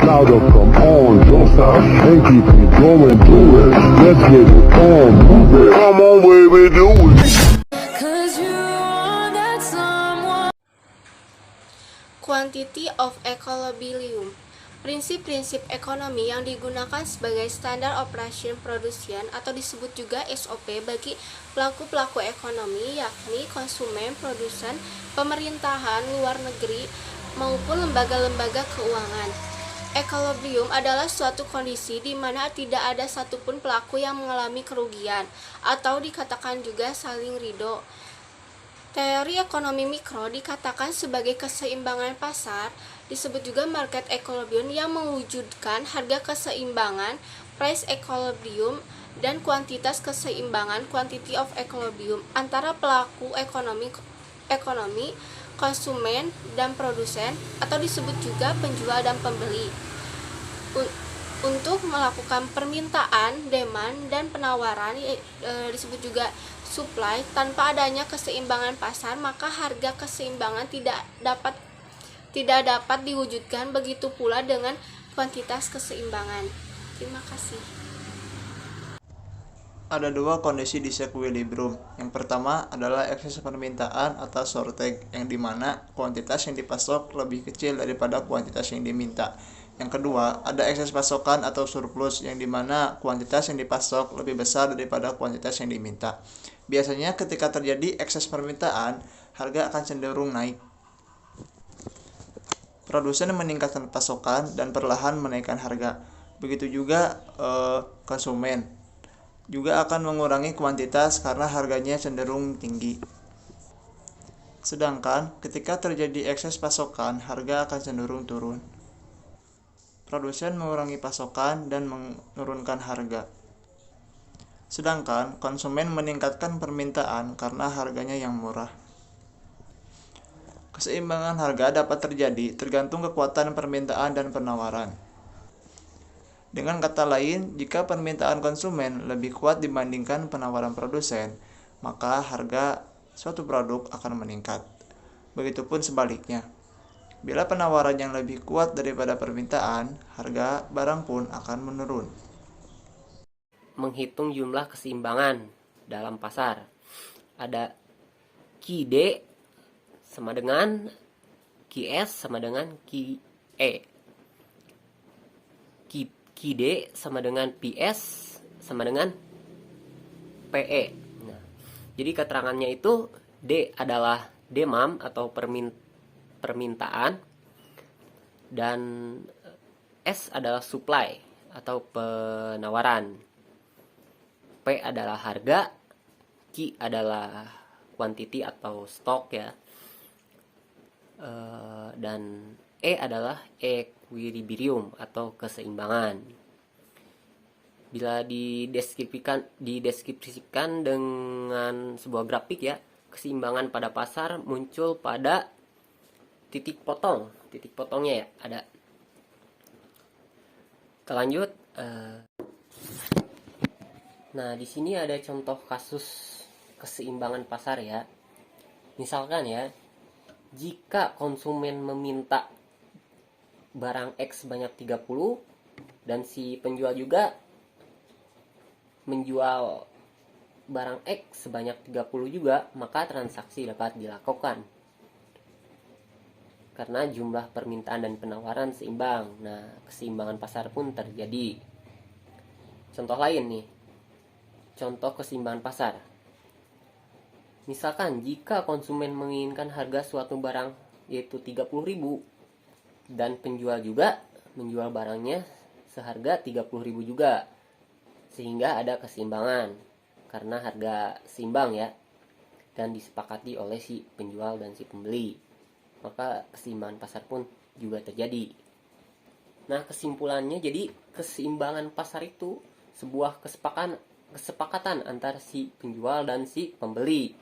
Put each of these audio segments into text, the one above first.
louder, come on, don't stop, and keep it going, do it. Let's get it on, move it. Come on, baby, do it. Quantity of equilibrium. Prinsip-prinsip ekonomi yang digunakan sebagai standar operation production atau disebut juga SOP bagi pelaku-pelaku ekonomi, yakni konsumen, produsen, pemerintahan luar negeri, maupun lembaga-lembaga keuangan. Equilibrium adalah suatu kondisi di mana tidak ada satupun pelaku yang mengalami kerugian, atau dikatakan juga saling ridho. Teori ekonomi mikro dikatakan sebagai keseimbangan pasar, disebut juga market equilibrium, yang mewujudkan harga keseimbangan, price equilibrium, dan kuantitas keseimbangan, quantity of equilibrium, antara pelaku ekonomi, konsumen, dan produsen, atau disebut juga penjual dan pembeli. Untuk melakukan permintaan, demand, dan penawaran, disebut juga supply. Tanpa adanya keseimbangan pasar, maka harga keseimbangan tidak dapat diwujudkan, begitu pula dengan kuantitas keseimbangan. Terima kasih. Ada dua kondisi disequilibrium. Yang pertama adalah ekses permintaan atau shortage, yang dimana kuantitas yang dipasok lebih kecil daripada kuantitas yang diminta. Yang kedua, ada ekses pasokan atau surplus, yang dimana kuantitas yang dipasok lebih besar daripada kuantitas yang diminta. Biasanya ketika terjadi ekses permintaan, harga akan cenderung naik. Produsen meningkatkan pasokan dan perlahan menaikkan harga. Begitu juga konsumen juga akan mengurangi kuantitas karena harganya cenderung tinggi. Sedangkan ketika terjadi ekses pasokan, harga akan cenderung turun. Produsen mengurangi pasokan dan menurunkan harga. Sedangkan konsumen meningkatkan permintaan karena harganya yang murah. Keseimbangan harga dapat terjadi tergantung kekuatan permintaan dan penawaran. Dengan kata lain, jika permintaan konsumen lebih kuat dibandingkan penawaran produsen, maka harga suatu produk akan meningkat. Begitupun sebaliknya. Bila penawaran yang lebih kuat daripada permintaan, harga barang pun akan menurun. Menghitung jumlah keseimbangan dalam pasar. Ada QD sama dengan QS sama dengan QE. QD sama dengan PS sama dengan PE. Nah, jadi keterangannya itu D adalah demand atau permintaan, dan S adalah supply atau penawaran. P adalah harga, Q adalah quantity atau stok ya, dan E adalah equilibrium atau keseimbangan. Bila dideskripsikan dengan sebuah grafik ya, keseimbangan pada pasar muncul pada titik potongnya ya ada. Kita lanjut. Nah, di sini ada contoh kasus keseimbangan pasar ya. Misalkan ya, jika konsumen meminta barang X sebanyak 30 dan si penjual juga menjual barang X sebanyak 30 juga, maka transaksi dapat dilakukan karena jumlah permintaan dan penawaran seimbang. Nah, keseimbangan pasar pun terjadi. Contoh lain nih, contoh keseimbangan pasar. Misalkan jika konsumen menginginkan harga suatu barang yaitu 30.000 dan penjual juga menjual barangnya seharga 30.000 juga, sehingga ada keseimbangan karena harga seimbang ya, dan disepakati oleh si penjual dan si pembeli, maka keseimbangan pasar pun juga terjadi. Nah, kesimpulannya, jadi keseimbangan pasar itu sebuah kesepakatan antara si penjual dan si pembeli.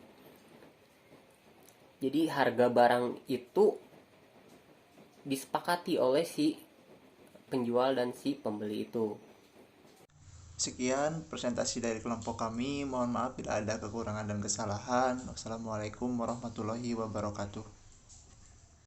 Jadi harga barang itu disepakati oleh si penjual dan si pembeli itu. Sekian presentasi dari kelompok kami. Mohon maaf bila ada kekurangan dan kesalahan. Wassalamualaikum warahmatullahi wabarakatuh.